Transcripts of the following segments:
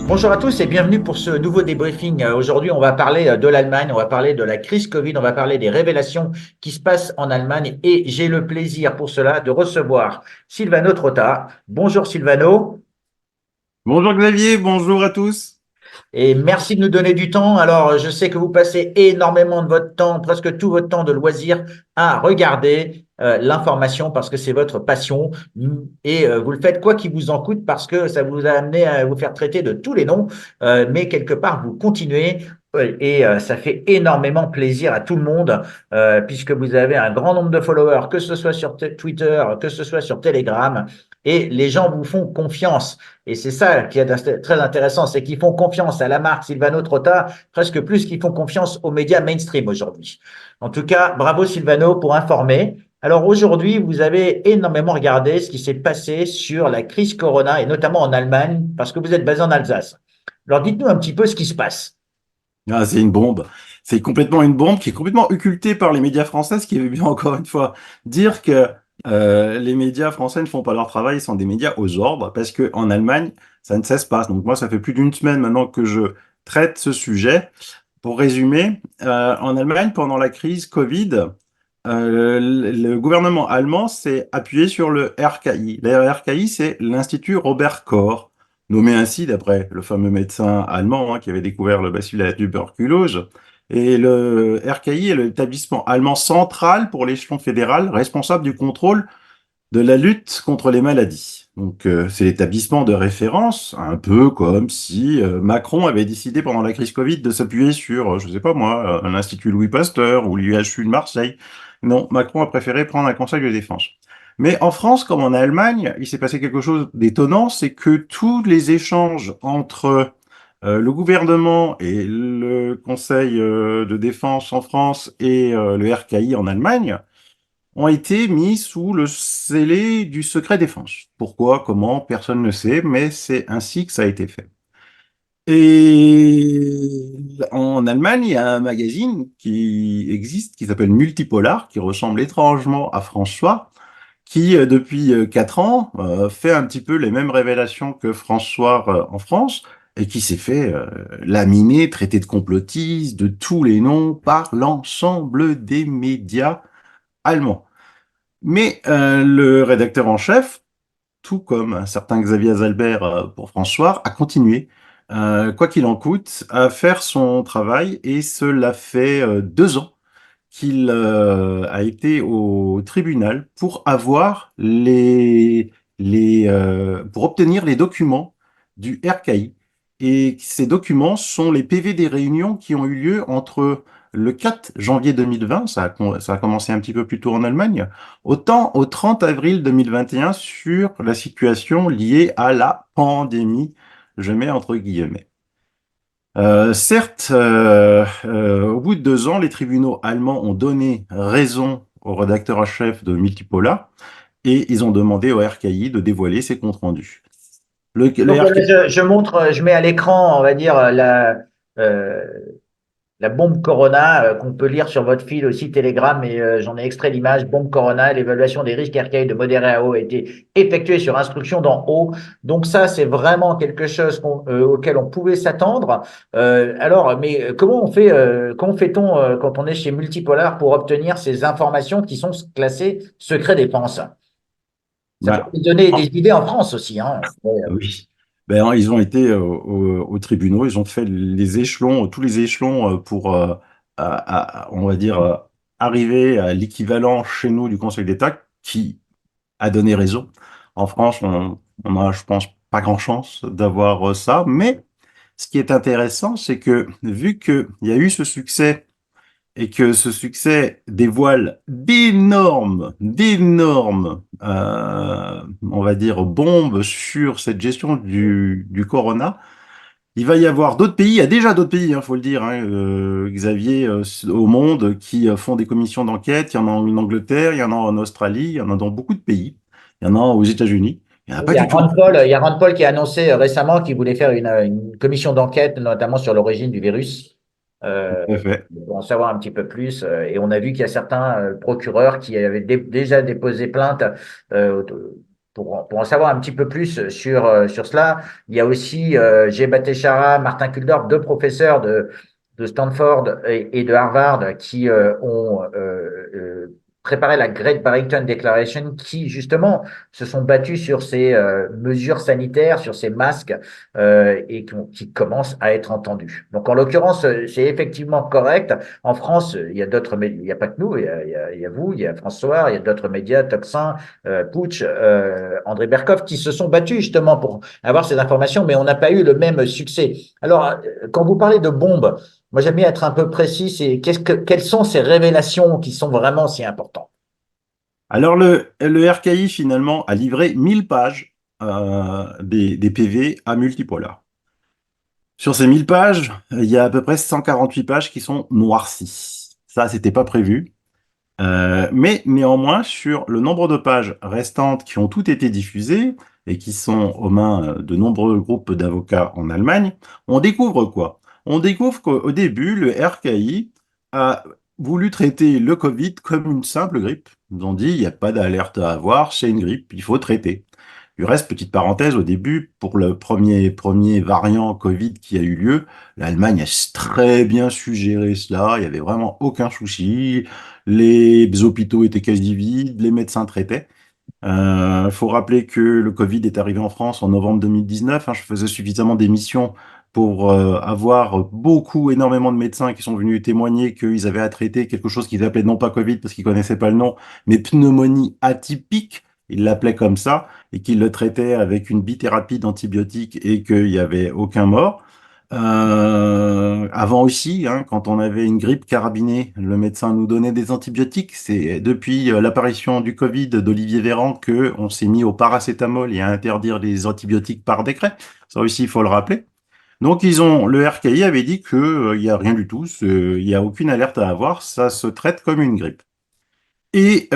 Bonjour à tous et bienvenue pour ce nouveau débriefing. Aujourd'hui, on va parler de l'Allemagne, on va parler de la crise Covid, on va parler des révélations qui se passent en Allemagne et j'ai le plaisir pour cela de recevoir Silvano Trotta. Bonjour Silvano Bonjour Xavier, bonjour à tous. et merci de nous donner du temps. Alors, je sais que vous passez énormément de votre temps, presque tout votre temps de loisir à regarder l'information parce que c'est votre passion et vous le faites quoi qu'il vous en coûte parce que ça vous a amené à vous faire traiter de tous les noms, mais quelque part vous continuez et ça fait énormément plaisir à tout le monde puisque vous avez un grand nombre de followers, que ce soit sur Twitter, que ce soit sur Telegram, et les gens vous font confiance. Et c'est ça qui est très intéressant, c'est qu'ils font confiance à la marque Silvano Trotta presque plus qu'ils font confiance aux médias mainstream aujourd'hui. En tout cas, bravo Silvano pour informer. Alors aujourd'hui, vous avez énormément regardé ce qui s'est passé sur la crise Corona et notamment en Allemagne parce que vous êtes basé en Alsace. Alors dites-nous un petit peu ce qui se passe. Ah, c'est une bombe. C'est complètement une bombe qui est complètement occultée par les médias français, ce qui veut bien encore une fois dire que les médias français ne font pas leur travail, ils sont des médias aux ordres, parce que en Allemagne, ça ne cesse pas. Donc moi, ça fait plus d'une semaine maintenant que je traite ce sujet. Pour résumer, en Allemagne, pendant la crise Covid, le gouvernement allemand s'est appuyé sur le RKI. Le RKI, c'est l'Institut Robert Koch, nommé ainsi d'après le fameux médecin allemand qui avait découvert le bacille de la tuberculose. Et le RKI est l'établissement allemand central pour l'échelon fédéral, responsable du contrôle de la lutte contre les maladies. Donc, c'est l'établissement de référence, un peu comme si Macron avait décidé pendant la crise Covid de s'appuyer sur, je sais pas moi, l'Institut Louis Pasteur ou l'IHU de Marseille. Non, Macron a préféré prendre un conseil de défense. Mais en France, comme en Allemagne, il s'est passé quelque chose d'étonnant, c'est que tous les échanges entre le gouvernement et le Conseil de défense en France et le RKI en Allemagne ont été mis sous le scellé du secret défense. Pourquoi, comment, personne ne sait, mais c'est ainsi que ça a été fait. Et en Allemagne, il y a un magazine qui existe, qui s'appelle Multipolar, qui ressemble étrangement à François, qui, depuis 4 ans, fait un petit peu les mêmes révélations que François en France, et qui s'est fait laminer, traiter de complotiste, de tous les noms, par l'ensemble des médias allemands. Mais le rédacteur en chef, tout comme un certain Xavier Zalbert pour François, a continué, quoi qu'il en coûte, à faire son travail et cela fait 2 ans qu'il a été au tribunal pour avoir pour obtenir les documents du RKI. Et ces documents sont les PV des réunions qui ont eu lieu entre le 4 janvier 2020, ça a commencé un petit peu plus tôt en Allemagne, autant au 30 avril 2021 sur la situation liée à la pandémie, je mets entre guillemets. Certes, au bout de 2 ans, les tribunaux allemands ont donné raison au rédacteur en chef de Multipola et ils ont demandé au RKI de dévoiler ses comptes rendus. Le Donc RKI, je montre, je mets à l'écran, on va dire, euh, la bombe Corona qu'on peut lire sur votre fil aussi Telegram et j'en ai extrait l'image. Bombe Corona, l'évaluation des risques RKI de modéré à haut a été effectuée sur instruction d'en haut. Donc ça, c'est vraiment quelque chose auquel on pouvait s'attendre. Alors, mais comment fait-on quand on est chez Multipolar pour obtenir ces informations qui sont classées secret défense? Ça peut bah, nous donner des ah, idées en France aussi, hein. oui, ben, ils ont été aux tribunaux, ils ont fait les échelons, tous les échelons pour, on va dire, arriver à l'équivalent chez nous du Conseil d'État qui a donné raison. En France, on a, je pense, pas grand chance d'avoir ça, mais ce qui est intéressant, c'est que vu qu'il y a eu ce succès et que ce succès dévoile d'énormes, on va dire, bombes sur cette gestion du corona, il va y avoir d'autres pays, il y a déjà d'autres pays, faut le dire, Xavier, au monde qui font des commissions d'enquête. Il y en a en Angleterre, il y en a en Australie, il y en a dans beaucoup de pays. Il y en a aux États-Unis. Il n'y en a Oui, pas du tout en Il y France. a Rand Paul qui a annoncé récemment qu'il voulait faire une commission d'enquête, notamment sur l'origine du virus, euh, Tout à fait. pour en savoir un petit peu plus. Et on a vu qu'il y a certains procureurs qui avaient déjà déposé plainte euh, pour en savoir un petit peu plus sur cela, il y a aussi Jay Bhattacharya, Martin Kulldorff, deux professeurs de Stanford et de Harvard qui ont préparé la Great Barrington Declaration, qui justement se sont battus sur ces mesures sanitaires, sur ces masques et qui commencent à être entendus. Donc en l'occurrence, c'est effectivement correct. En France, il y a d'autres médias, il n'y a pas que nous, il y a vous, il y a François, il y a d'autres médias, Toxin, Pouch, André Berkoff, qui se sont battus justement pour avoir ces informations, mais on n'a pas eu le même succès. Alors, quand vous parlez de bombes, moi j'aime bien être un peu précis, quelles sont ces révélations qui sont vraiment si importantes? Alors, le RKI, finalement, a livré 1000 pages des PV à multipolar. Sur ces 1000 pages, il y a à peu près 148 pages qui sont noircies. Ça, c'était pas prévu. Mais néanmoins, sur le nombre de pages restantes qui ont toutes été diffusées et qui sont aux mains de nombreux groupes d'avocats en Allemagne, on découvre quoi? On découvre qu'au début, le RKI a voulu traiter le Covid comme une simple grippe. Ils ont dit, il n'y a pas d'alerte à avoir, c'est une grippe, il faut traiter. Du reste, petite parenthèse, au début, pour le premier variant Covid qui a eu lieu, l'Allemagne a très bien su gérer cela, il n'y avait vraiment aucun souci, les hôpitaux étaient quasi vides, les médecins traitaient. Il faut rappeler que le Covid est arrivé en France en novembre 2019, hein. Je faisais suffisamment d'émissions pour avoir énormément de médecins qui sont venus témoigner qu'ils avaient à traiter quelque chose qu'ils appelaient non pas Covid parce qu'ils connaissaient pas le nom, mais pneumonie atypique. Ils l'appelaient comme ça et qu'ils le traitaient avec une bithérapie d'antibiotiques et qu'il n'y avait aucun mort. Avant aussi, hein, quand on avait une grippe carabinée, le médecin nous donnait des antibiotiques. C'est depuis l'apparition du Covid d'Olivier Véran que on s'est mis au paracétamol et à interdire les antibiotiques par décret. Ça aussi, il faut le rappeler. Donc, le RKI avait dit que il y a rien du tout, il y a aucune alerte à avoir, ça se traite comme une grippe. Et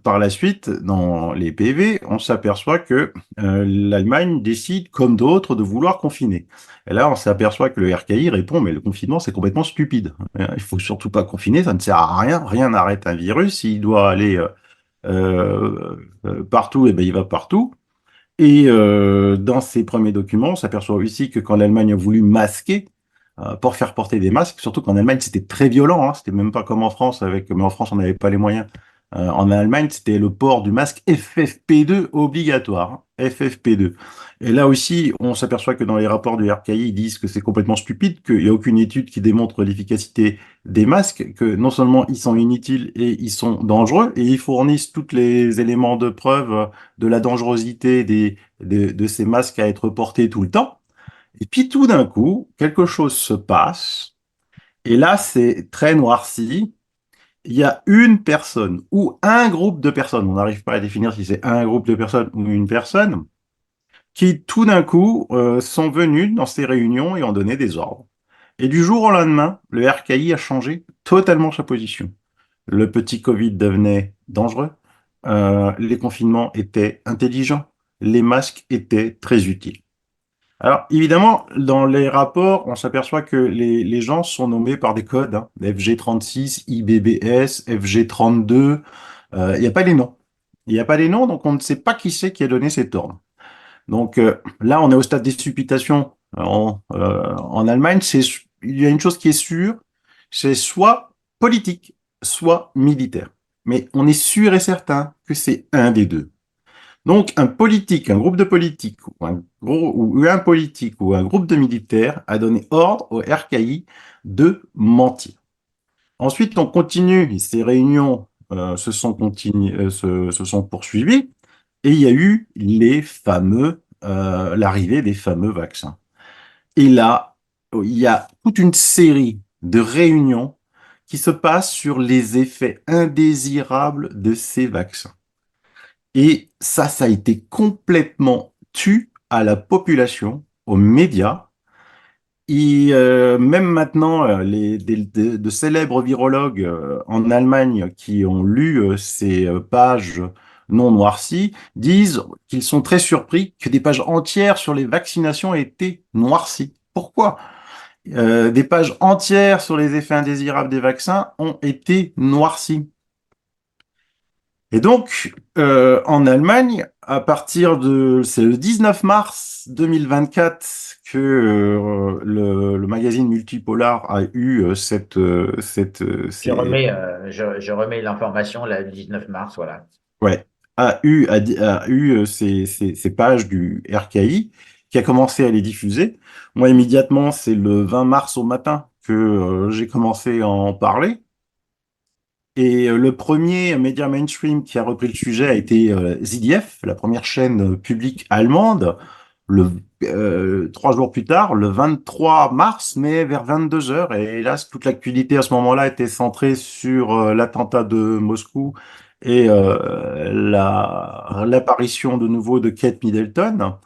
par la suite, dans les PV, on s'aperçoit que l'Allemagne décide, comme d'autres, de vouloir confiner. Et là, on s'aperçoit que le RKI répond, mais le confinement, c'est complètement stupide. Il faut surtout pas confiner, ça ne sert à rien. Rien n'arrête un virus. S'il doit aller partout, et ben, il va partout. Et dans ces premiers documents, on s'aperçoit aussi que quand l'Allemagne a voulu masquer, pour faire porter des masques, surtout qu'en Allemagne, c'était très violent, hein, c'était même pas comme en France, mais en France, on n'avait pas les moyens. En Allemagne, c'était le port du masque FFP2 obligatoire, hein, FFP2. Et là aussi, on s'aperçoit que dans les rapports du RKI, ils disent que c'est complètement stupide, qu'il n'y a aucune étude qui démontre l'efficacité des masques, que non seulement ils sont inutiles et ils sont dangereux, et ils fournissent tous les éléments de preuve de la dangerosité de ces masques à être portés tout le temps. Et puis tout d'un coup, quelque chose se passe, et là c'est très noirci. Il y a une personne ou un groupe de personnes, on n'arrive pas à définir si c'est un groupe de personnes ou une personne, qui tout d'un coup sont venus dans ces réunions et ont donné des ordres. Et du jour au lendemain, le RKI a changé totalement sa position. Le petit Covid devenait dangereux, les confinements étaient intelligents, les masques étaient très utiles. Alors, évidemment, dans les rapports, on s'aperçoit que les gens sont nommés par des codes, hein, FG36, IBBS, FG32. Il n'y a pas les noms. Il n'y a pas les noms, donc on ne sait pas qui c'est qui a donné cet ordre. Donc là, on est au stade des supputations en Allemagne. Il y a une chose qui est sûre, c'est soit politique, soit militaire. Mais on est sûr et certain que c'est un des deux. Donc, un politique, un groupe de politiques, ou un politique ou un groupe de militaires a donné ordre au RKI de mentir. Ensuite, on continue, ces réunions se sont poursuivies, et il y a eu l'arrivée des fameux vaccins. Et là, il y a toute une série de réunions qui se passent sur les effets indésirables de ces vaccins. Et ça a été complètement tu à la population, aux médias. Et même maintenant, de célèbres virologues en Allemagne qui ont lu ces pages non noircies disent qu'ils sont très surpris que des pages entières sur les vaccinations aient été noircies. Pourquoi? Des pages entières sur les effets indésirables des vaccins ont été noircies. Et donc, en Allemagne, c'est le 19 mars 2024 que le magazine Multipolar a eu Je remets l'information le 19 mars, voilà. ouais, a eu ces pages du RKI, qui a commencé à les diffuser. Moi, immédiatement, c'est le 20 mars au matin que j'ai commencé à en parler. Et le premier média mainstream qui a repris le sujet a été ZDF, la première chaîne publique allemande, 3 jours plus tard, le 23 mars, mais vers 22 heures. Et hélas, toute l'actualité à ce moment-là était centrée sur l'attentat de Moscou et l'apparition de nouveau de Kate Middleton.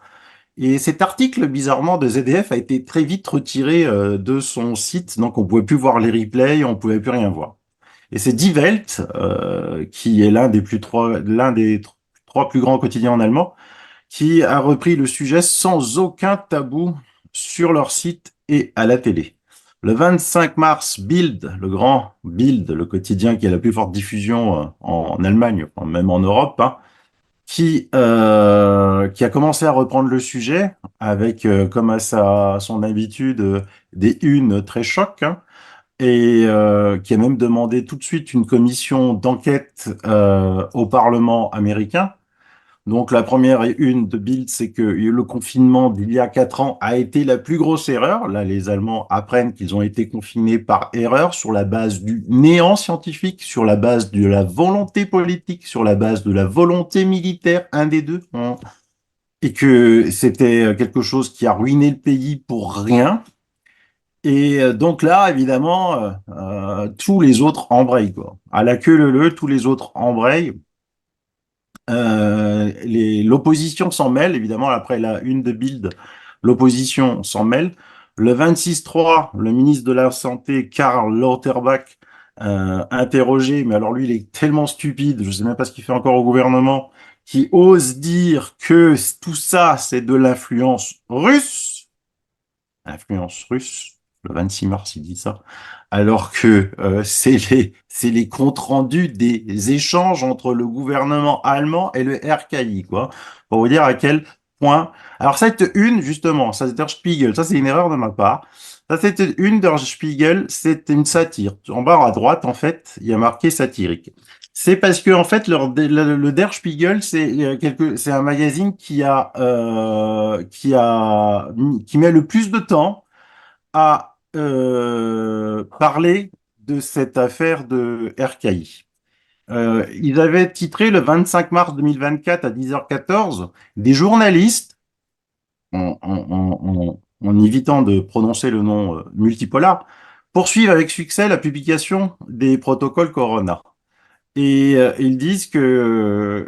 Et cet article, bizarrement, de ZDF a été très vite retiré de son site, donc on pouvait plus voir les replays, on pouvait plus rien voir. Et c'est Die Welt, qui est l'un des trois plus grands quotidiens en allemand, qui a repris le sujet sans aucun tabou sur leur site et à la télé. Le 25 mars, Bild, le grand Bild, le quotidien qui a la plus forte diffusion en Allemagne, enfin, même en Europe, hein, qui a commencé à reprendre le sujet avec, comme à son habitude, des unes très chocs, hein, et qui a même demandé tout de suite une commission d'enquête au Parlement américain. Donc la première et une de Bild, c'est que le confinement d'il y a 4 ans a été la plus grosse erreur. Là, les Allemands apprennent qu'ils ont été confinés par erreur sur la base du néant scientifique, sur la base de la volonté politique, sur la base de la volonté militaire, un des deux, hein, et que c'était quelque chose qui a ruiné le pays pour rien. Et donc là, évidemment, tous les autres embrayent, quoi. À la queue leu, tous les autres embrayent. L'opposition s'en mêle, évidemment, après la une de Bild, l'opposition s'en mêle. Le 26-3, le ministre de la Santé, Karl Lauterbach, interrogé, mais alors lui, il est tellement stupide, je ne sais même pas ce qu'il fait encore au gouvernement, qui ose dire que tout ça, c'est de l'influence russe. Influence russe. Le 26 mars, il dit ça. Alors que c'est les comptes rendus des échanges entre le gouvernement allemand et le RKI, quoi. Pour vous dire à quel point. Alors, cette une, justement, ça c'est Der Spiegel, ça c'est une erreur de ma part. Ça, c'était une Der Spiegel, c'est une satire. En bas à droite, en fait, il y a marqué satirique. C'est parce que, en fait, le Der Spiegel, c'est un magazine qui met le plus de temps à parler de cette affaire de RKI. Ils avaient titré le 25 mars 2024 à 10h14 des journalistes, en évitant de prononcer le nom multipolar, poursuivent avec succès la publication des protocoles Corona. Et ils disent que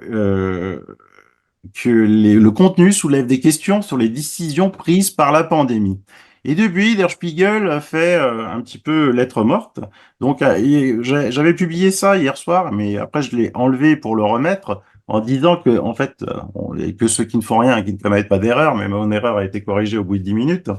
le contenu soulève des questions sur les décisions prises par la pandémie. Et depuis, Der Spiegel a fait un petit peu lettre morte. Donc, j'avais publié ça hier soir, mais après, je l'ai enlevé pour le remettre en disant que, en fait, que ceux qui ne font rien, qui ne commettent pas d'erreur, mais mon erreur a été corrigée au bout de 10 minutes,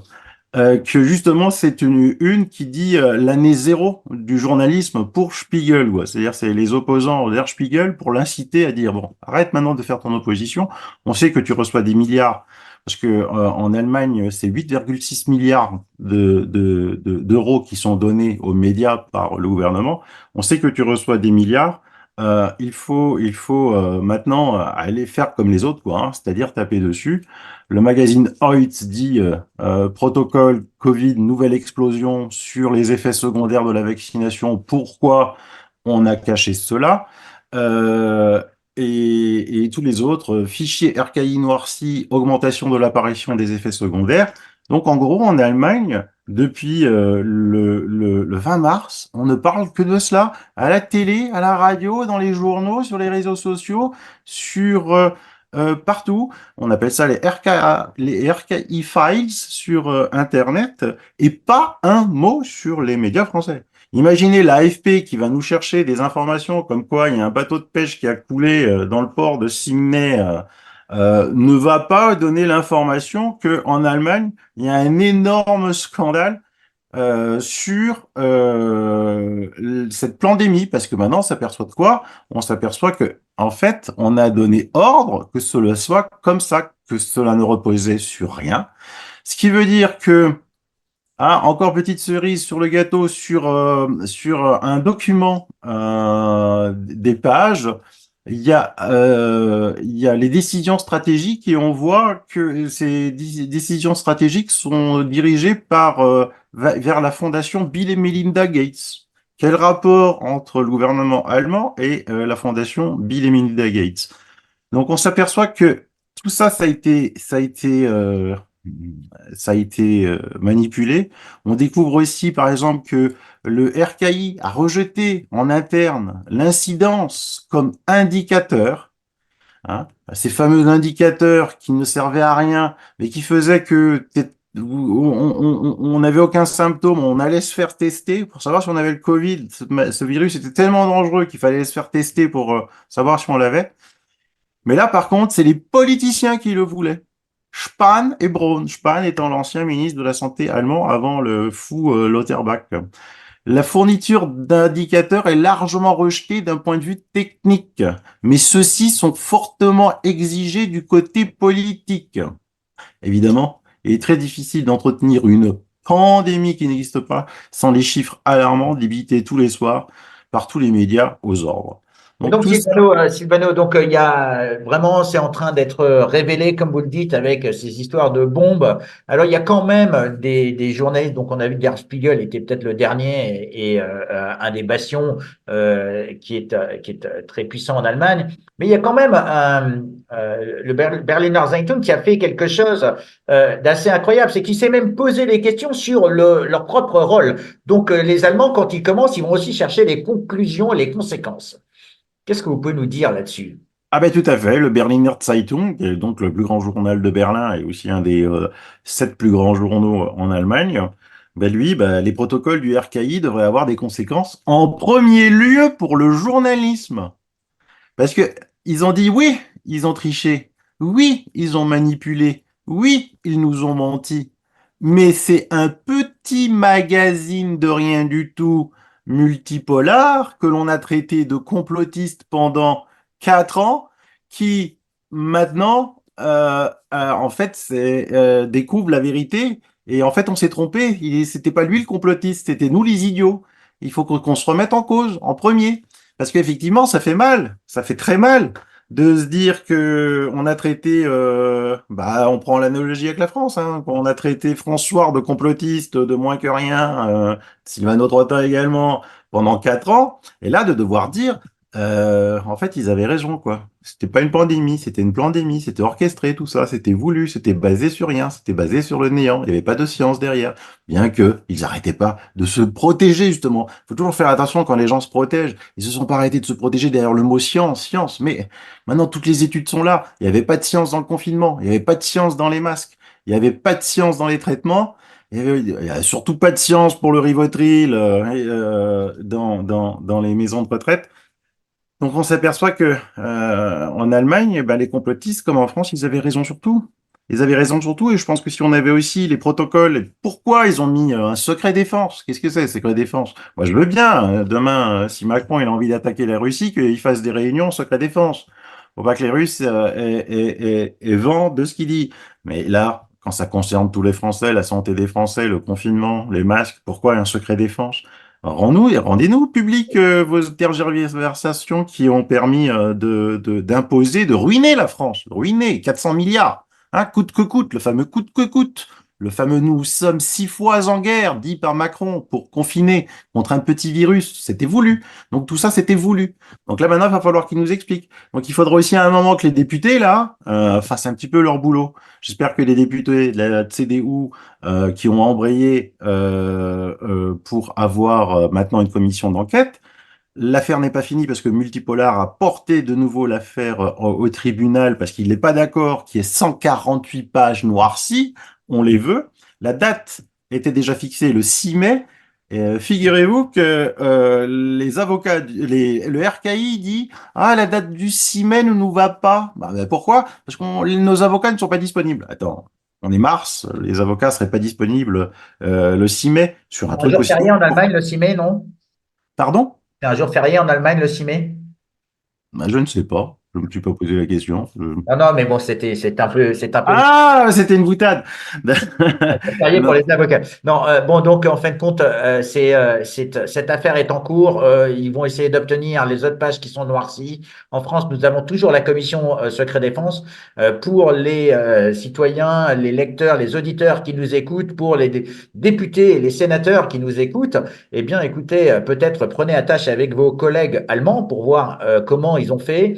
que justement c'est une qui dit l'année zéro du journalisme pour Spiegel, quoi. C'est-à-dire c'est les opposants d'Her Spiegel pour l'inciter à dire bon, arrête maintenant de faire ton opposition. On sait que tu reçois des milliards parce que en Allemagne c'est 8,6 milliards d'euros qui sont donnés aux médias par le gouvernement. On sait que tu reçois des milliards. Il faut maintenant aller faire comme les autres, quoi, hein, c'est-à-dire taper dessus. Le magazine Hoyt dit protocole Covid, nouvelle explosion sur les effets secondaires de la vaccination. Pourquoi on a caché cela? Euh, et tous les autres, fichiers RKI noirci, augmentation de l'apparition des effets secondaires. Donc en gros, en Allemagne, depuis le 20 mars, on ne parle que de cela à la télé, à la radio, dans les journaux, sur les réseaux sociaux, sur partout. On appelle ça les RKI Files sur Internet et pas un mot sur les médias français. Imaginez l'AFP qui va nous chercher des informations comme quoi il y a un bateau de pêche qui a coulé dans le port de Sydney, ne va pas donner l'information que en Allemagne, il y a un énorme scandale sur cette pandémie, parce que maintenant on s'aperçoit de quoi? On s'aperçoit que en fait, on a donné ordre que cela soit comme ça, que cela ne reposait sur rien. Ce qui veut dire que, ah, encore petite cerise sur le gâteau, sur un document des pages, il y a les décisions stratégiques et on voit que ces décisions stratégiques sont dirigées vers la fondation Bill et Melinda Gates. Quel rapport entre le gouvernement allemand et la fondation Bill et Melinda Gates? Donc on s'aperçoit que tout ça, ça a été manipulé. On découvre aussi, par exemple, que le RKI a rejeté en interne l'incidence comme indicateur, hein, ces fameux indicateurs qui ne servaient à rien, mais qui faisaient que on n'avait aucun symptôme, on allait se faire tester pour savoir si on avait le Covid. Ce virus était tellement dangereux qu'il fallait se faire tester pour savoir si on l'avait. Mais là, par contre, c'est les politiciens qui le voulaient. Spahn et Braun. Spahn étant l'ancien ministre de la Santé allemand avant le fou Lauterbach. La fourniture d'indicateurs est largement rejetée d'un point de vue technique, mais ceux-ci sont fortement exigés du côté politique. Évidemment, il est très difficile d'entretenir une pandémie qui n'existe pas sans les chiffres alarmants débités tous les soirs par tous les médias aux ordres. Et Donc donc, tout ça, Sylvano, donc il y a vraiment, c'est en train d'être révélé, comme vous le dites, avec ces histoires de bombes. Alors, il y a quand même des journalistes. Donc, on a vu Der Spiegel était peut-être le dernier un des bastions qui est très puissant en Allemagne. Mais il y a quand même Berliner Zeitung qui a fait quelque chose d'assez incroyable, c'est qu'il s'est même posé des questions sur leur propre rôle. Donc, les Allemands, quand ils commencent, ils vont aussi chercher les conclusions, les conséquences. Qu'est-ce que vous pouvez nous dire là-dessus? ah ben tout à fait, le Berliner Zeitung, qui est donc le plus grand journal de Berlin et aussi un des 7 plus grands journaux en Allemagne, ben lui, ben, les protocoles du RKI devraient avoir des conséquences en premier lieu pour le journalisme. Parce que ils ont dit oui, ils ont triché, oui, ils ont manipulé, oui, ils nous ont menti. Mais c'est un petit magazine de rien du tout multipolar que l'on a traité de complotiste pendant 4 ans, qui maintenant, en fait, découvre la vérité. Et en fait, on s'est trompé. C'était pas lui le complotiste, c'était nous les idiots. Il faut qu'on se remette en cause en premier. Parce qu'effectivement, ça fait mal, ça fait très mal de se dire que on a traité, bah, on prend l'analogie avec la France, hein, on a traité François de complotiste, de moins que rien, Sylvano Trotta également, pendant 4 ans, et là de devoir dire, en fait, ils avaient raison, quoi. C'était pas une pandémie, c'était une pandémie, c'était orchestré tout ça, c'était voulu, c'était basé sur rien, c'était basé sur le néant, il n'y avait pas de science derrière, bien que ils arrêtaient pas de se protéger justement. Il faut toujours faire attention quand les gens se protègent. Ils se sont pas arrêtés de se protéger derrière le mot science, science. Mais maintenant toutes les études sont là. Il n'y avait pas de science dans le confinement, il n'y avait pas de science dans les masques, il n'y avait pas de science dans les traitements. Il y a surtout pas de science pour le Rivotril dans les maisons de retraite. Donc on s'aperçoit que en Allemagne, eh ben, les complotistes, comme en France, ils avaient raison sur tout. Ils avaient raison sur tout, et je pense que si on avait aussi les protocoles, et pourquoi ils ont mis un secret défense? Qu'est-ce que c'est, secret défense? Moi, je veux bien, demain, si Macron il a envie d'attaquer la Russie, qu'il fasse des réunions secret défense. Faut pas que les Russes aient vent de ce qu'il dit. Mais là, quand ça concerne tous les Français, la santé des Français, le confinement, les masques, pourquoi un secret défense? Rendez-nous public vos tergiversations qui ont permis d'imposer, de ruiner la France, ruiner 400 milliards, hein, coûte que coûte, le fameux coûte que coûte, le fameux nous sommes 6 fois en guerre, dit par Macron, pour confiner contre un petit virus, c'était voulu. Donc tout ça, c'était voulu. Donc là maintenant, il va falloir qu'ils nous expliquent. Donc il faudra aussi à un moment que les députés, là, fassent un petit peu leur boulot. J'espère que les députés de la CDU qui ont embrayé pour avoir maintenant une commission d'enquête. L'affaire n'est pas finie parce que Multipolar a porté de nouveau l'affaire au tribunal parce qu'il n'est pas d'accord qu'il y ait 148 pages noircies. On les veut. La date était déjà fixée le 6 mai. Figurez-vous que les avocats, le RKI dit ah la date du 6 mai ne nous va pas. Bah, pourquoi? Parce que nos avocats ne sont pas disponibles. Attends. On est mars, les avocats seraient pas disponibles le 6 mai sur un Un truc jour aussi férié en important. Allemagne le 6 mai, non? Pardon? C'est un jour férié en Allemagne le 6 mai? Ben, je ne sais pas. Je ne me suis pas posé la question. Non, non, mais bon, c'est un peu une Ah, c'était une boutade. férié pour Non. les avocats. Non, bon, donc en fin de compte, cette affaire est en cours. Ils vont essayer d'obtenir les autres pages qui sont noircies. En France, nous avons toujours la commission secret défense pour les citoyens, les lecteurs, les auditeurs qui nous écoutent, pour les députés et les sénateurs qui nous écoutent. Eh bien, écoutez, peut-être prenez attache avec vos collègues allemands pour voir comment ils ont fait.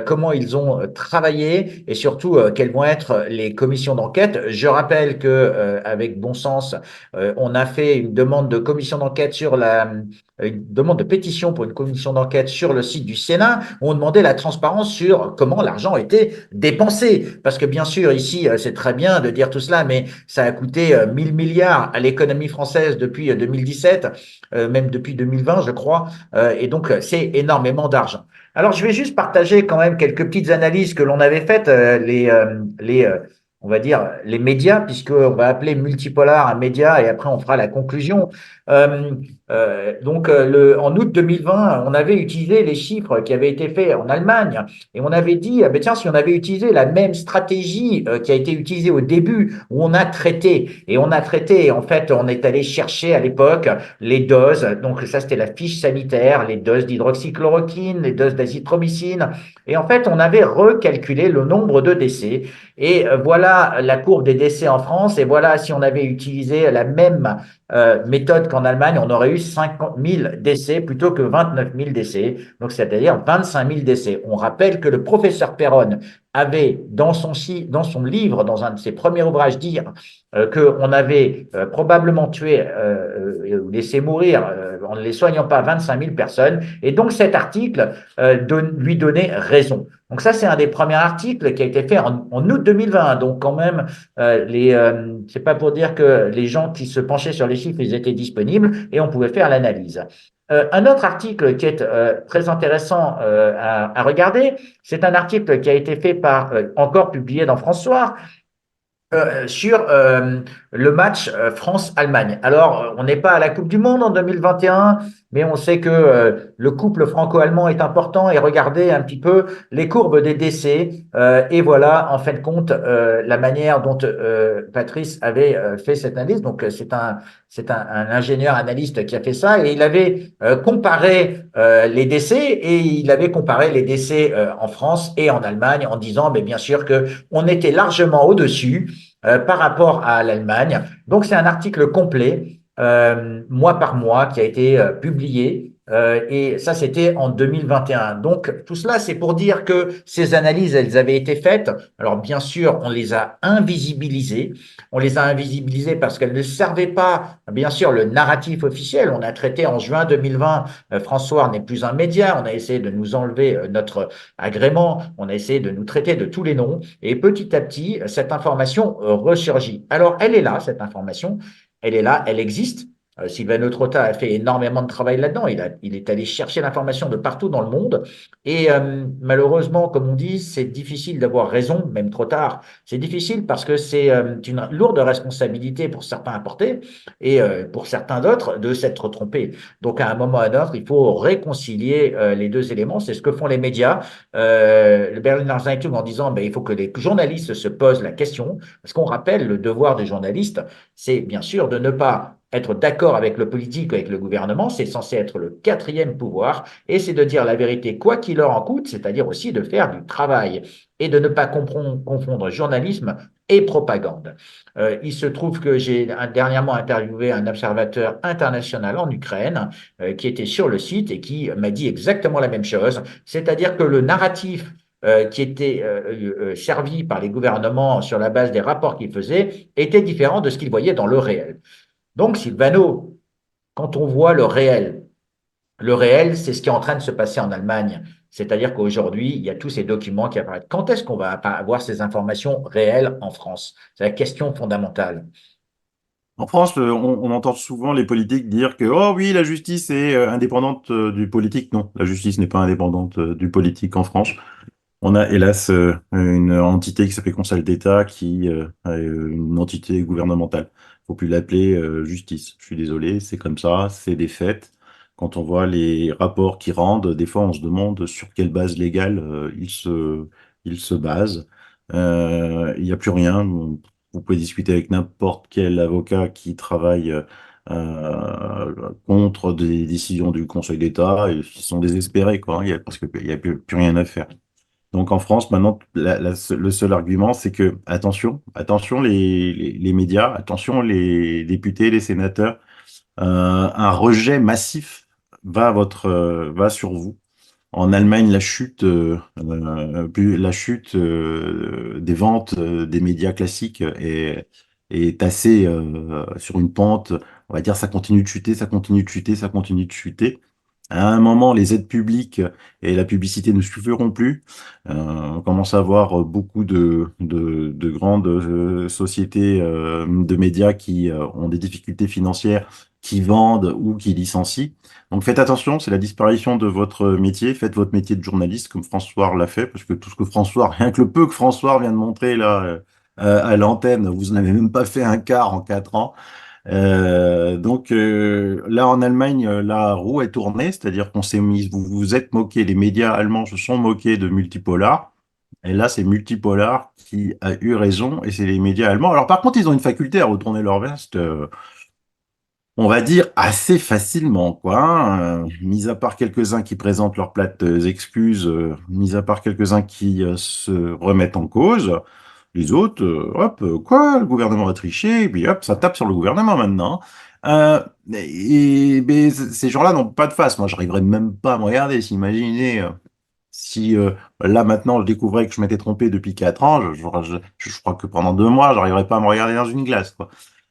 Comment ils ont travaillé et surtout quelles vont être les commissions d'enquête. Je rappelle que avec bon sens, on a fait une demande de commission d'enquête sur une demande de pétition pour une commission d'enquête sur le site du Sénat où on demandait la transparence sur comment l'argent était dépensé. Parce que bien sûr, ici, c'est très bien de dire tout cela, mais ça a coûté 1000 milliards à l'économie française depuis 2017, même depuis 2020, je crois. Et donc, c'est énormément d'argent. Alors, je vais juste partager quand même quelques petites analyses que l'on avait faites, on va dire, les médias, puisqu'on va appeler multipolar un média et après on fera la conclusion. Euh, en août 2020, on avait utilisé les chiffres qui avaient été faits en Allemagne et on avait dit, ah ben tiens, si on avait utilisé la même stratégie qui a été utilisée au début, où on a traité, et en fait, on est allé chercher à l'époque les doses, donc ça c'était la fiche sanitaire, les doses d'hydroxychloroquine, les doses d'azithromycine, et en fait on avait recalculé le nombre de décès, et voilà la courbe des décès en France, et voilà si on avait utilisé la même méthode qu'en Allemagne, on aurait eu 50 000 décès plutôt que 29 000 décès, donc c'est-à-dire 25 000 décès. On rappelle que le professeur Perron avait dans son livre, dans un de ses premiers ouvrages, dire qu'on avait probablement tué ou laissé mourir en ne les soignant pas 25 000 personnes. Et donc cet article lui donnait raison. Donc ça, c'est un des premiers articles qui a été fait en août 2020. Donc quand même, c'est pas pour dire que les gens qui se penchaient sur les chiffres, ils étaient disponibles et on pouvait faire l'analyse. Un autre article qui est très intéressant à regarder, c'est un article qui a été fait par, encore publié dans François, sur le match France-Allemagne. Alors, on n'est pas à la Coupe du Monde en 2021, mais on sait que le couple franco-allemand est important et regardez un petit peu les courbes des décès. Et voilà, en fin de compte, la manière dont Patrice avait fait cette analyse. Donc, un ingénieur analyste qui a fait ça et il avait comparé les décès et il avait comparé les décès en France et en Allemagne en disant, mais bien sûr que on était largement au-dessus par rapport à l'Allemagne. Donc, c'est un article complet, mois par mois, qui a été publié. Et ça, c'était en 2021. Donc, tout cela, c'est pour dire que ces analyses, elles avaient été faites. Alors, bien sûr, on les a invisibilisées. On les a invisibilisées parce qu'elles ne servaient pas, bien sûr, le narratif officiel. On a traité en juin 2020, François n'est plus un média. On a essayé de nous enlever notre agrément. On a essayé de nous traiter de tous les noms. Et petit à petit, cette information ressurgit. Alors, elle est là, cette information. Elle est là, elle existe. Sylvain Trotta a fait énormément de travail là-dedans. Il est allé chercher l'information de partout dans le monde. Et malheureusement, comme on dit, c'est difficile d'avoir raison, même trop tard. C'est difficile parce que c'est une lourde responsabilité pour certains à porter et pour certains d'autres de s'être trompés. Donc, à un moment ou à un autre, il faut réconcilier les deux éléments. C'est ce que font les médias. Le Berliner Zeitung en disant ben, il faut que les journalistes se posent la question. Parce qu'on rappelle, le devoir des journalistes, c'est bien sûr de ne pas être d'accord avec le politique, avec le gouvernement, c'est censé être le quatrième pouvoir, et c'est de dire la vérité quoi qu'il leur en coûte, c'est-à-dire aussi de faire du travail, et de ne pas confondre journalisme et propagande. Il se trouve que j'ai dernièrement interviewé un observateur international en Ukraine qui était sur le site et qui m'a dit exactement la même chose, c'est-à-dire que le narratif qui était servi par les gouvernements sur la base des rapports qu'ils faisaient était différent de ce qu'ils voyaient dans le réel. Donc, Sylvano, quand on voit le réel, c'est ce qui est en train de se passer en Allemagne. C'est-à-dire qu'aujourd'hui, il y a tous ces documents qui apparaissent. Quand est-ce qu'on va avoir ces informations réelles en France? C'est la question fondamentale. En France, on entend souvent les politiques dire que oh oui, la justice est indépendante du politique. Non, la justice n'est pas indépendante du politique en France. On a hélas une entité qui s'appelle Conseil d'État qui est une entité gouvernementale. Faut plus l'appeler justice. Je suis désolé, c'est comme ça, c'est des faits. Quand on voit les rapports qui rendent, des fois on se demande sur quelle base légale ils se basent. Il n'y a plus rien. Vous pouvez discuter avec n'importe quel avocat qui travaille contre des décisions du Conseil d'État. Ils sont désespérés, quoi. Il y a plus rien à faire. Donc en France, maintenant, le seul argument, c'est que, attention les médias, attention les députés, les sénateurs, un rejet massif va sur vous. En Allemagne, la chute des ventes des médias classiques est assez sur une pente. On va dire, ça continue de chuter, ça continue de chuter, ça continue de chuter. À un moment, les aides publiques et la publicité ne suffiront plus. On commence à avoir beaucoup de grandes sociétés de médias qui ont des difficultés financières, qui vendent ou qui licencient. Donc faites attention, c'est la disparition de votre métier. Faites votre métier de journaliste comme François l'a fait, parce que tout ce que François, rien que le peu que François vient de montrer là à l'antenne, vous n'avez même pas fait un quart en 4 ans. Là en Allemagne, la roue est tournée, c'est-à-dire qu'on s'est mis, vous vous êtes moqué, les médias allemands se sont moqués de Multipolar, et là c'est Multipolar qui a eu raison, et c'est les médias allemands. Alors par contre, ils ont une faculté à retourner leur veste, on va dire assez facilement, quoi, hein. Mis à part quelques-uns qui présentent leurs plates excuses, mis à part quelques-uns qui se remettent en cause. Les autres, hop, quoi, le gouvernement a triché, et puis hop, ça tape sur le gouvernement maintenant. Mais ces gens-là n'ont pas de face. Moi, j'arriverais même pas à me regarder. S'imaginez si là maintenant je découvrais que je m'étais trompé depuis 4 ans, je crois que pendant 2 mois, j'arriverais pas à me regarder dans une glace, quoi.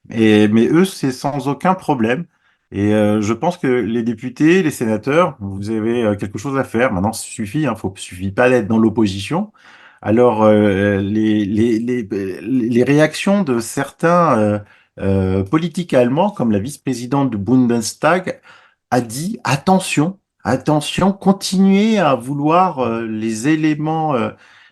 Mais eux, c'est sans aucun problème. Et je pense que les députés, les sénateurs, vous avez quelque chose à faire. Maintenant, ça suffit, hein, suffit pas d'être dans l'opposition. Alors, les réactions de certains politiques allemands, comme la vice-présidente du Bundestag, a dit, attention, attention, continuez à vouloir les éléments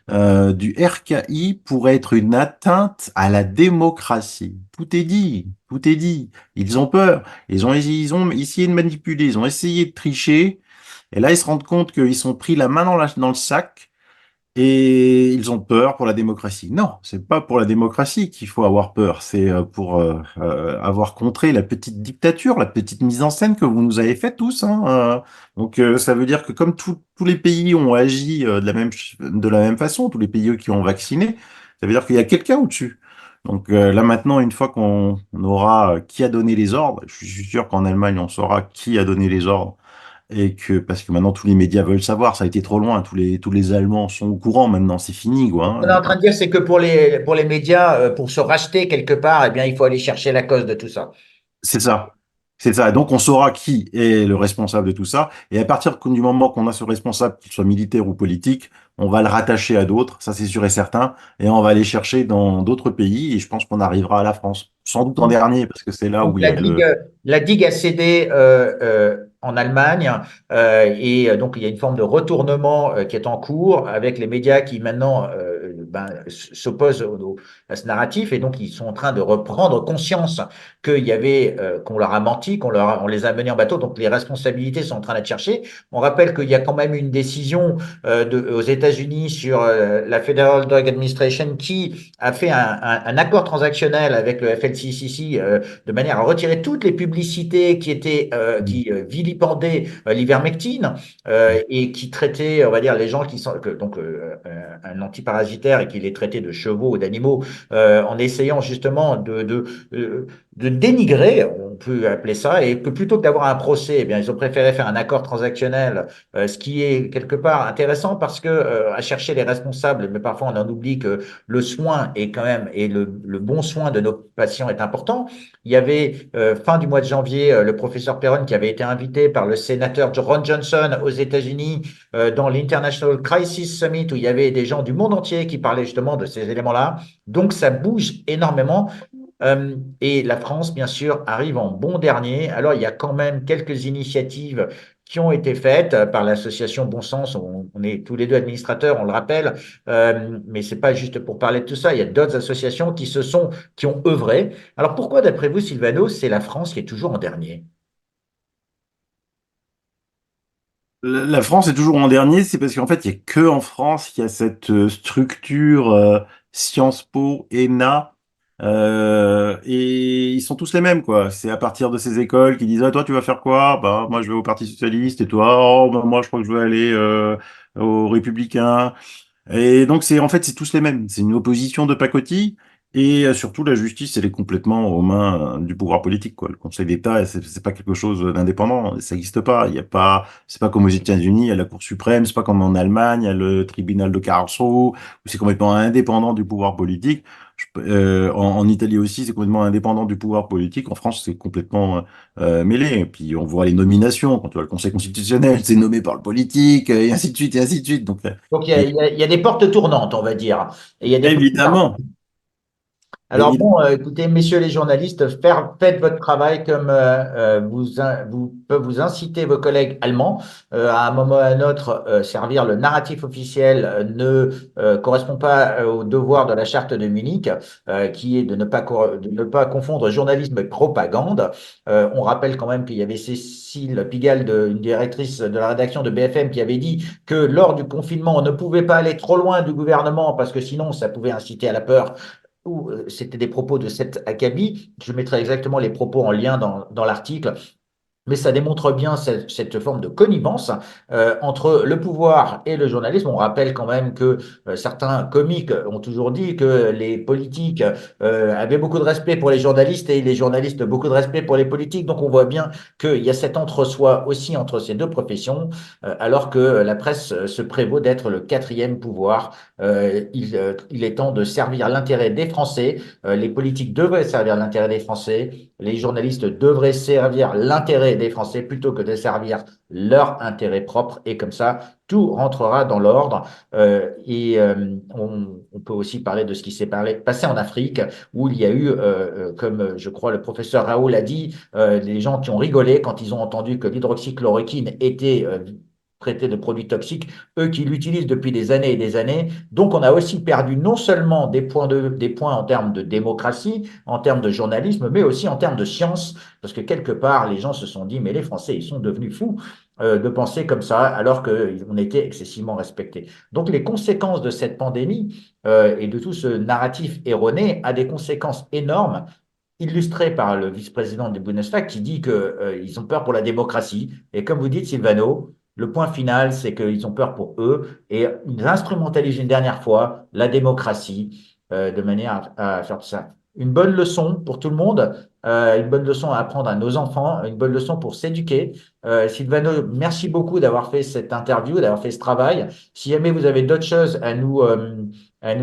du RKI pour être une atteinte à la démocratie. Tout est dit, tout est dit. Ils ont peur, ils ont essayé de manipuler, ils ont essayé de tricher, et là ils se rendent compte qu'ils sont pris la main dans le sac. Et ils ont peur pour la démocratie. Non, c'est pas pour la démocratie qu'il faut avoir peur. C'est pour avoir contré la petite dictature, la petite mise en scène que vous nous avez fait tous, hein. Ça veut dire que comme tous les pays ont agi de la même façon, tous les pays qui ont vacciné, ça veut dire qu'il y a quelqu'un au-dessus. Donc là maintenant, une fois qu'on aura qui a donné les ordres, je suis sûr qu'en Allemagne, on saura qui a donné les ordres et que, parce que maintenant tous les médias veulent savoir, ça a été trop loin, tous les Allemands sont au courant maintenant, c'est fini, quoi, Ce qu'on est hein. en train de dire, c'est que pour les médias, pour se racheter quelque part, eh bien, il faut aller chercher la cause de tout ça. C'est ça. C'est ça. Donc on saura qui est le responsable de tout ça. Et à partir du moment qu'on a ce responsable, qu'il soit militaire ou politique, on va le rattacher à d'autres, ça c'est sûr et certain, et on va aller chercher dans d'autres pays, et je pense qu'on arrivera à la France, sans doute en dernier, parce que c'est là Donc où il y a le... la digue a cédé en Allemagne et donc il y a une forme de retournement qui est en cours avec les médias qui maintenant s'opposent à ce narratif et donc ils sont en train de reprendre conscience qu'il y avait qu'on leur a menti, on les a menés en bateau, donc les responsabilités sont en train d'être cherchées. On rappelle qu'il y a quand même une décision aux États-Unis sur la Federal Drug Administration qui a fait un accord transactionnel avec le FLCCC de manière à retirer toutes les publicités qui vilipendaient l'ivermectine et qui traitaient, on va dire, les gens qui sont donc un antiparasitaire et qui les traitait de chevaux ou d'animaux en essayant justement de dénigrer, on peut appeler ça, et que plutôt que d'avoir un procès, eh bien, ils ont préféré faire un accord transactionnel, ce qui est quelque part intéressant parce que à chercher les responsables, mais parfois on en oublie que le soin est quand même et le bon soin de nos patients est important. Il y avait fin du mois de janvier le professeur Perron qui avait été invité par le sénateur Ron Johnson aux États-Unis dans l'International Crisis Summit où il y avait des gens du monde entier qui parlaient justement de ces éléments-là. Donc ça bouge énormément. Et la France, bien sûr, arrive en bon dernier. Alors, il y a quand même quelques initiatives qui ont été faites par l'association Bon Sens. On est tous les deux administrateurs, on le rappelle, mais c'est pas juste pour parler de tout ça. Il y a d'autres associations qui ont œuvré. Alors pourquoi, d'après vous, Sylvano, c'est la France qui est toujours en dernier? La France est toujours en dernier, c'est parce qu'en fait, il y a que en France qu'il y a cette structure Sciences Po, ENA, et ils sont tous les mêmes, quoi. C'est à partir de ces écoles qui disent, ah, toi, tu vas faire quoi? Bah, moi, je vais au Parti socialiste, et toi, oh, bah, moi, je crois que je vais aller aux Républicains. Et donc, c'est en fait, c'est tous les mêmes. C'est une opposition de pacotille. Et surtout, la justice, elle est complètement aux mains du pouvoir politique, quoi. Le Conseil d'État, c'est pas quelque chose d'indépendant. Ça n'existe pas. Il y a pas, c'est pas comme aux États-Unis, il y a la Cour suprême. C'est pas comme en Allemagne, il y a le tribunal de Karlsruhe, où c'est complètement indépendant du pouvoir politique. En Italie aussi, c'est complètement indépendant du pouvoir politique. En France, c'est complètement mêlé. Et puis, on voit les nominations. Quand tu vois le Conseil constitutionnel, c'est nommé par le politique, et ainsi de suite, et ainsi de suite. Donc, Donc et il y a des portes tournantes, on va dire. Et il y a des portes. évidemment, Alors évidemment. bon, écoutez, messieurs les journalistes, faites votre travail comme vous peuvent vous inciter vos collègues allemands. À un moment ou à un autre, servir le narratif officiel ne correspond pas au devoir de la charte de Munich, qui est de ne pas confondre journalisme et propagande. On rappelle quand même qu'il y avait Cécile Pigalle, une directrice de la rédaction de BFM, qui avait dit que lors du confinement, on ne pouvait pas aller trop loin du gouvernement parce que sinon, ça pouvait inciter à la peur ou c'était des propos de cet acabit. Je mettrai exactement les propos en lien dans l'article. Mais ça démontre bien cette forme de connivence entre le pouvoir et le journalisme. On rappelle quand même que certains comiques ont toujours dit que les politiques avaient beaucoup de respect pour les journalistes et les journalistes beaucoup de respect pour les politiques. Donc on voit bien qu'il y a cet entre-soi aussi entre ces deux professions, alors que la presse se prévaut d'être le quatrième pouvoir. Il est temps de servir l'intérêt des Français. Les politiques devraient servir l'intérêt des Français. Les journalistes devraient servir l'intérêt des Français plutôt que de servir leur intérêt propre. Et comme ça, tout rentrera dans l'ordre. On peut aussi parler de ce qui s'est passé en Afrique, où il y a eu, comme je crois le professeur Raoult l'a dit, des gens qui ont rigolé quand ils ont entendu que l'hydroxychloroquine était traité de produits toxiques, eux qui l'utilisent depuis des années et des années. Donc, on a aussi perdu non seulement des points en termes de démocratie, en termes de journalisme, mais aussi en termes de science, parce que quelque part, les gens se sont dit, mais les Français, ils sont devenus fous de penser comme ça, alors qu'on était excessivement respectés. Donc, les conséquences de cette pandémie et de tout ce narratif erroné a des conséquences énormes illustrées par le vice-président du Bundestag qui dit qu'ils ont peur pour la démocratie. Et comme vous dites, Sylvano, le point final, c'est qu'ils ont peur pour eux et ils instrumentalisent une dernière fois la démocratie de manière à faire tout ça. Une bonne leçon pour tout le monde, une bonne leçon à apprendre à nos enfants, une bonne leçon pour s'éduquer. Sylvano, merci beaucoup d'avoir fait cette interview, d'avoir fait ce travail. Si jamais vous avez d'autres choses à nous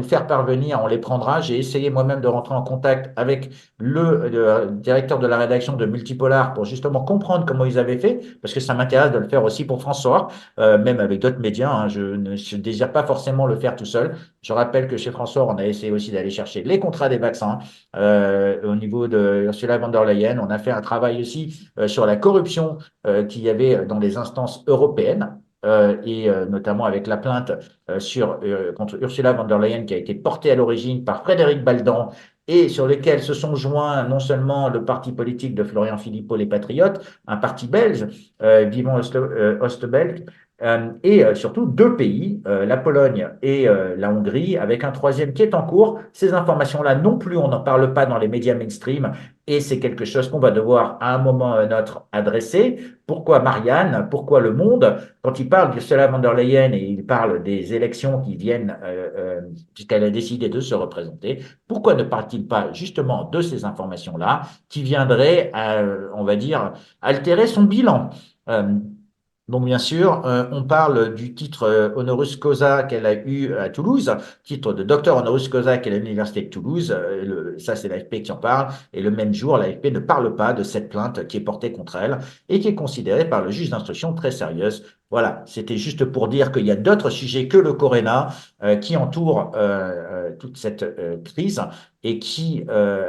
faire parvenir, on les prendra. J'ai essayé moi-même de rentrer en contact avec le directeur de la rédaction de Multipolar pour justement comprendre comment ils avaient fait, parce que ça m'intéresse de le faire aussi pour François, même avec d'autres médias. Hein. Je ne désire pas forcément le faire tout seul. Je rappelle que chez François, on a essayé aussi d'aller chercher les contrats des vaccins au niveau de Ursula von der Leyen. On a fait un travail aussi sur la corruption qu'il y avait dans les instances européennes. Notamment avec la plainte contre Ursula von der Leyen qui a été portée à l'origine par Frédéric Baldan et sur lesquels se sont joints non seulement le parti politique de Florian Philippot, les Patriotes, un parti belge, Vivons Ostebelk, et surtout deux pays, la Pologne et la Hongrie, avec un troisième qui est en cours. Ces informations-là non plus, on n'en parle pas dans les médias mainstream, et c'est quelque chose qu'on va devoir à un moment ou à un autre adresser. Pourquoi Marianne? Pourquoi Le Monde? Quand il parle d'Ursula von der Leyen et il parle des élections qui viennent, puisqu'elle a décidé de se représenter, pourquoi ne parle-t-il pas justement de ces informations-là qui viendraient, on va dire, altérer son bilan? Euh, donc, bien sûr, on parle du titre honoris causa qu'elle a eu à Toulouse, titre de docteur honoris causa qu'elle a à l'Université de Toulouse. Ça, c'est l'AFP qui en parle. Et le même jour, l'AFP ne parle pas de cette plainte qui est portée contre elle et qui est considérée par le juge d'instruction très sérieuse. Voilà, c'était juste pour dire qu'il y a d'autres sujets que le Corona qui entourent toute cette crise et qui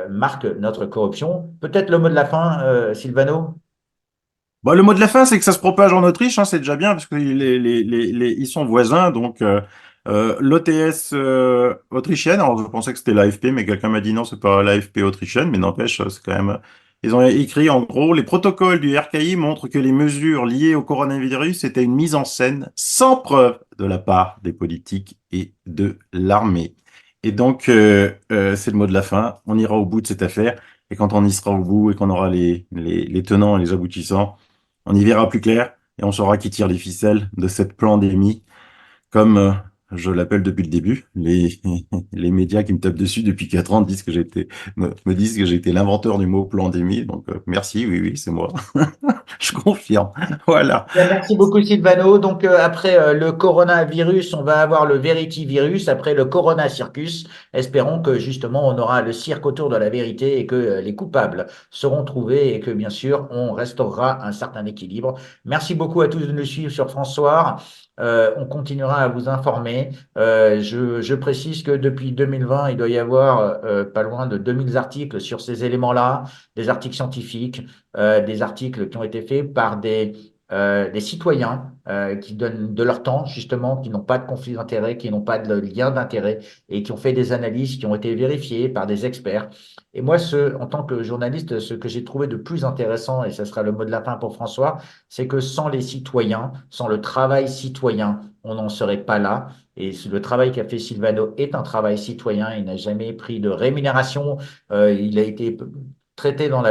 marquent notre corruption. Peut-être le mot de la fin, Sylvano? Bon, le mot de la fin, c'est que ça se propage en Autriche, hein, c'est déjà bien, parce que ils sont voisins, donc l'OTS autrichienne, alors je pensais que c'était l'AFP, mais quelqu'un m'a dit non, c'est pas l'AFP autrichienne, mais n'empêche, c'est quand même... Ils ont écrit, en gros, les protocoles du RKI montrent que les mesures liées au coronavirus étaient une mise en scène sans preuve de la part des politiques et de l'armée. Et donc, c'est le mot de la fin, on ira au bout de cette affaire, et quand on y sera au bout et qu'on aura les tenants et les aboutissants, on y verra plus clair et on saura qui tire les ficelles de cette pandémie, comme je l'appelle depuis le début. Les médias qui me tapent dessus depuis 4 ans disent que me disent que j'ai été l'inventeur du mot pandémie. Donc merci, oui, oui, c'est moi. Je confirme. Voilà. Bien, merci beaucoup Sylvano. Donc après le coronavirus, on va avoir le Verity-virus, après le Corona Circus. Espérons que justement on aura le cirque autour de la vérité et que les coupables seront trouvés et que bien sûr on restaurera un certain équilibre. Merci beaucoup à tous de nous suivre sur François. On continuera à vous informer. Je précise que depuis 2020, il doit y avoir pas loin de 2000 articles sur ces éléments-là, des articles scientifiques, des articles qui ont été faits par des citoyens qui donnent de leur temps, justement, qui n'ont pas de conflit d'intérêt, qui n'ont pas de lien d'intérêt et qui ont fait des analyses qui ont été vérifiées par des experts. Et moi, en tant que journaliste, ce que j'ai trouvé de plus intéressant, et ce sera le mot de la fin pour François, c'est que sans les citoyens, sans le travail citoyen, on n'en serait pas là. Et le travail qu'a fait Silvano est un travail citoyen. Il n'a jamais pris de rémunération. Il a été traîné dans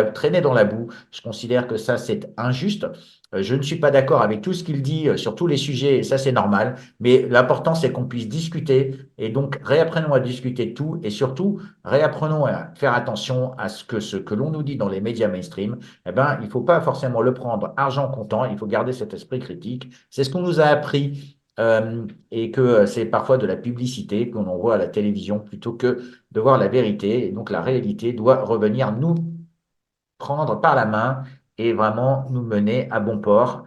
la boue. Je considère que ça, c'est injuste. Je ne suis pas d'accord avec tout ce qu'il dit sur tous les sujets, et ça c'est normal, mais l'important c'est qu'on puisse discuter, et donc réapprenons à discuter de tout, et surtout réapprenons à faire attention à ce que l'on nous dit dans les médias mainstream. Eh ben, il ne faut pas forcément le prendre argent comptant, il faut garder cet esprit critique. C'est ce qu'on nous a appris. Et que c'est parfois de la publicité qu'on voit à la télévision plutôt que de voir la vérité. Et donc la réalité doit revenir nous prendre par la main et vraiment nous mener à bon port.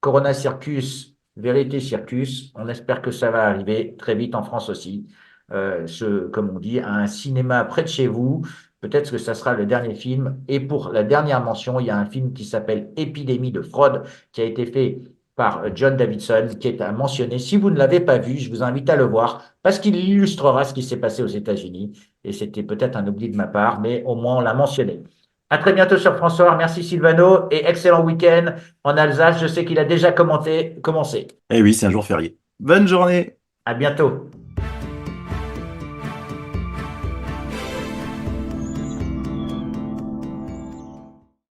Corona Circus, Vérité Circus, on espère que ça va arriver très vite en France aussi. Comme on dit, à un cinéma près de chez vous. Peut-être que ça sera le dernier film. Et pour la dernière mention, il y a un film qui s'appelle Épidémie de fraude, qui a été fait par John Davidson, qui est à mentionner. Si vous ne l'avez pas vu, je vous invite à le voir, parce qu'il illustrera ce qui s'est passé aux États-Unis. Et c'était peut-être un oubli de ma part, mais au moins on l'a mentionné. À très bientôt sur François. Merci Sylvano et excellent week-end en Alsace. Je sais qu'il a déjà commencé. Eh oui, c'est un jour férié. Bonne journée. À bientôt.